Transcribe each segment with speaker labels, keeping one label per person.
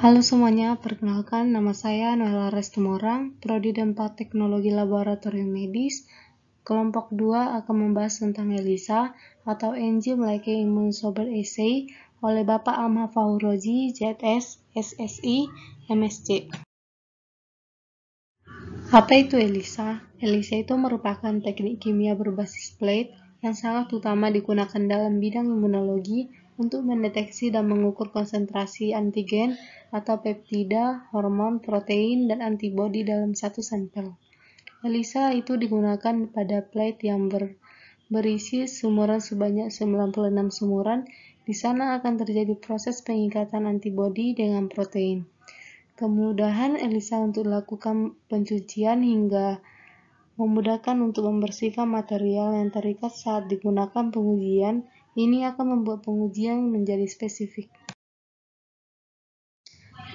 Speaker 1: Halo semuanya, perkenalkan nama saya Noella Restumorang, Prodi Dampak Teknologi Laboratorium Medis. Kelompok 2 akan membahas tentang ELISA atau Enzim Like Immune Sorbent Assay oleh Bapak Ahmad Fauroji, JS, SSI, MSc. Apa itu ELISA? ELISA itu merupakan teknik kimia berbasis plate yang sangat utama digunakan dalam bidang imunologi untuk mendeteksi dan mengukur konsentrasi antigen atau peptida, hormon, protein, dan antibodi dalam satu sampel. ELISA itu digunakan pada plate yang berisi sumuran sebanyak 96 sumuran. Di sana akan terjadi proses pengikatan antibodi dengan protein. Kemudahan ELISA untuk melakukan pencucian hingga memudahkan untuk membersihkan material yang terikat saat digunakan pengujian. Ini akan membuat pengujian menjadi spesifik.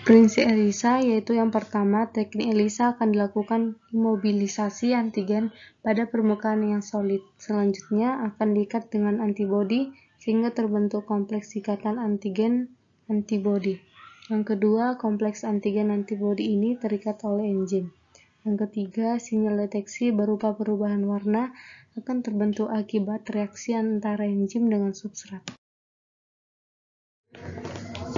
Speaker 1: Prinsip ELISA yaitu yang pertama, teknik ELISA akan dilakukan imobilisasi antigen pada permukaan yang solid. Selanjutnya akan diikat dengan antibodi sehingga terbentuk kompleks ikatan antigen-antibodi. Yang kedua, kompleks antigen-antibodi ini terikat oleh enzim. Yang ketiga, sinyal deteksi berupa perubahan warna akan terbentuk akibat reaksi antara enzim dengan substrat.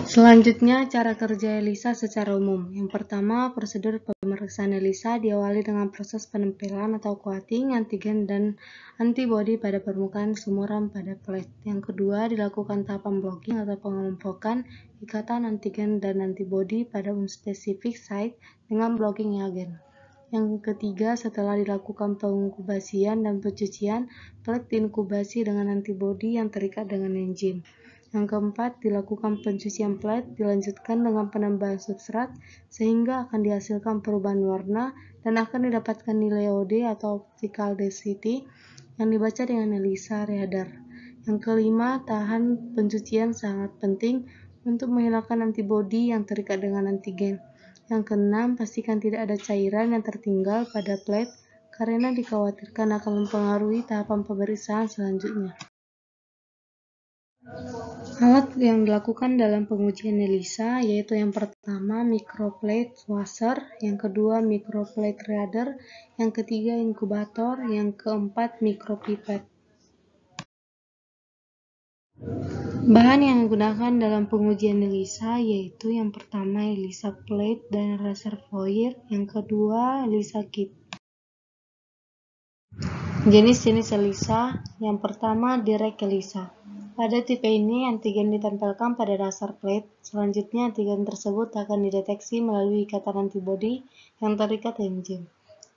Speaker 1: Selanjutnya, cara kerja ELISA secara umum. Yang pertama, prosedur pemeriksaan ELISA diawali dengan proses penempelan atau coating antigen dan antibodi pada permukaan sumuran pada plate. Yang kedua, dilakukan tahapan blocking atau pengelompokan ikatan antigen dan antibodi pada unspecific site dengan blocking agen. Yang ketiga, setelah dilakukan penginkubasian dan pencucian, plate diinkubasi dengan antibodi yang terikat dengan enzim. Yang keempat, dilakukan pencucian plate dilanjutkan dengan penambahan substrat sehingga akan dihasilkan perubahan warna dan akan didapatkan nilai OD atau optical density yang dibaca dengan ELISA radar. Yang kelima, tahan pencucian sangat penting untuk menghilangkan antibodi yang terikat dengan antigen. Yang keenam, pastikan tidak ada cairan yang tertinggal pada plate karena dikhawatirkan akan mempengaruhi tahapan pemeriksaan selanjutnya. Alat yang dilakukan dalam pengujian ELISA yaitu yang pertama microplate washer, yang kedua microplate radar, yang ketiga inkubator, yang keempat micropipette. Bahan yang digunakan dalam pengujian ELISA yaitu yang pertama ELISA plate dan reservoir, yang kedua ELISA kit. Jenis-jenis ELISA, yang pertama direct ELISA. Pada tipe ini, antigen ditempelkan pada dasar plate. Selanjutnya, antigen tersebut akan dideteksi melalui ikatan antibodi yang terikat enzim.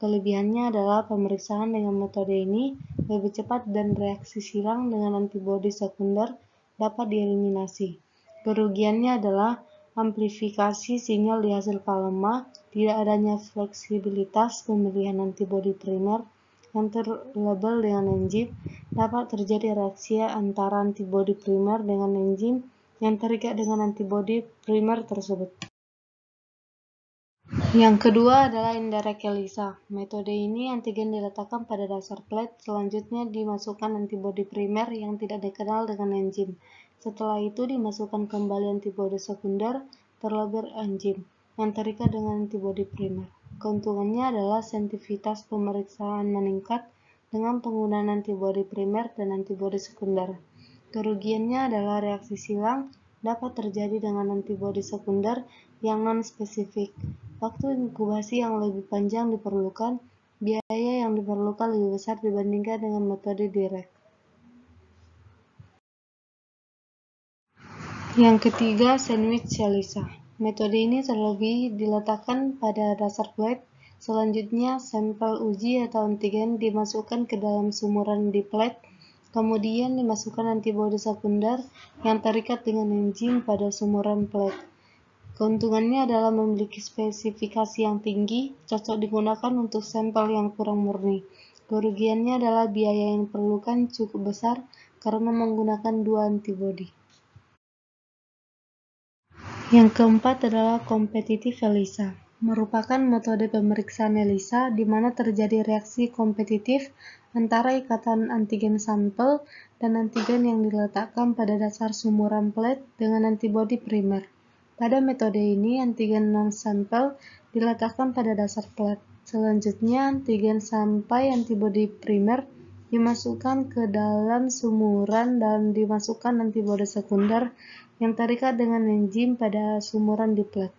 Speaker 1: Kelebihannya adalah pemeriksaan dengan metode ini lebih cepat dan reaksi silang dengan antibodi sekunder dapat dieliminasi. Kerugiannya adalah amplifikasi sinyal dihasilkan lemah, tidak adanya fleksibilitas pemilihan antibodi primer yang terlabel dengan enzim, dapat terjadi reaksi antara antibodi primer dengan enzim yang terikat dengan antibodi primer tersebut. Yang kedua adalah indirect ELISA. Metode ini antigen diletakkan pada dasar plate, selanjutnya dimasukkan antibodi primer yang tidak dikenal dengan enzim. Setelah itu dimasukkan kembali antibodi sekunder terlabel enzim yang terikat dengan antibodi primer. Keuntungannya adalah sensitivitas pemeriksaan meningkat dengan penggunaan antibodi primer dan antibodi sekunder. Kerugiannya adalah reaksi silang dapat terjadi dengan antibodi sekunder yang non-spesifik. Waktu inkubasi yang lebih panjang diperlukan, biaya yang diperlukan lebih besar dibandingkan dengan metode direct. Yang ketiga, sandwich ELISA. Metode ini terlebih diletakkan pada dasar plate. Selanjutnya, sampel uji atau antigen dimasukkan ke dalam sumuran di plate. Kemudian dimasukkan antibodi sekunder yang terikat dengan enzim pada sumuran plate. Keuntungannya adalah memiliki spesifikasi yang tinggi, cocok digunakan untuk sampel yang kurang murni. Kerugiannya adalah biaya yang diperlukan cukup besar karena menggunakan dua antibodi. Yang keempat adalah kompetitif ELISA, merupakan metode pemeriksaan ELISA di mana terjadi reaksi kompetitif antara ikatan antigen sampel dan antigen yang diletakkan pada dasar sumuran plate dengan antibodi primer. Pada metode ini, antigen non-sampel diletakkan pada dasar plat. Selanjutnya, antigen sampai antibodi primer dimasukkan ke dalam sumuran dan dimasukkan antibodi sekunder yang terikat dengan enzim pada sumuran di plat.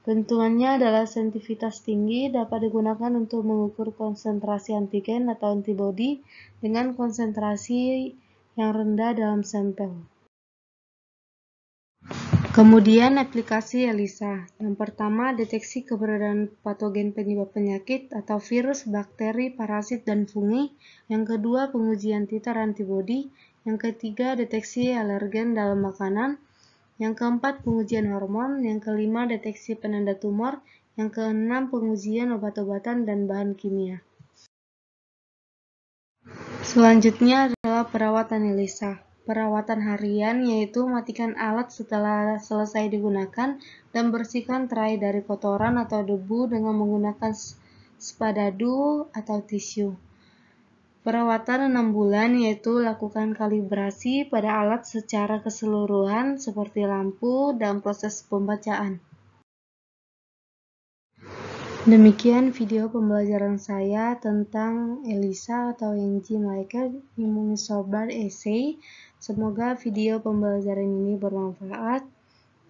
Speaker 1: Bentukannya adalah sensitivitas tinggi, dapat digunakan untuk mengukur konsentrasi antigen atau antibodi dengan konsentrasi yang rendah dalam sampel. Kemudian aplikasi ELISA. Yang pertama, deteksi keberadaan patogen penyebab penyakit atau virus, bakteri, parasit, dan fungi. Yang kedua, pengujian titer antibodi. Yang ketiga, deteksi alergen dalam makanan. Yang keempat, pengujian hormon. Yang kelima, deteksi penanda tumor. Yang keenam, pengujian obat-obatan dan bahan kimia. Selanjutnya adalah perawatan ELISA. Perawatan harian yaitu matikan alat setelah selesai digunakan dan bersihkan tirai dari kotoran atau debu dengan menggunakan spadadu atau tisu. Perawatan 6 bulan yaitu lakukan kalibrasi pada alat secara keseluruhan seperti lampu dan proses pembacaan. Demikian video pembelajaran saya tentang ELISA atau Enzim Liker Immunosorbate Assay. Semoga video pembelajaran ini bermanfaat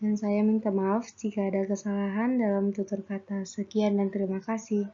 Speaker 1: dan saya minta maaf jika ada kesalahan dalam tutur kata. Sekian dan terima kasih.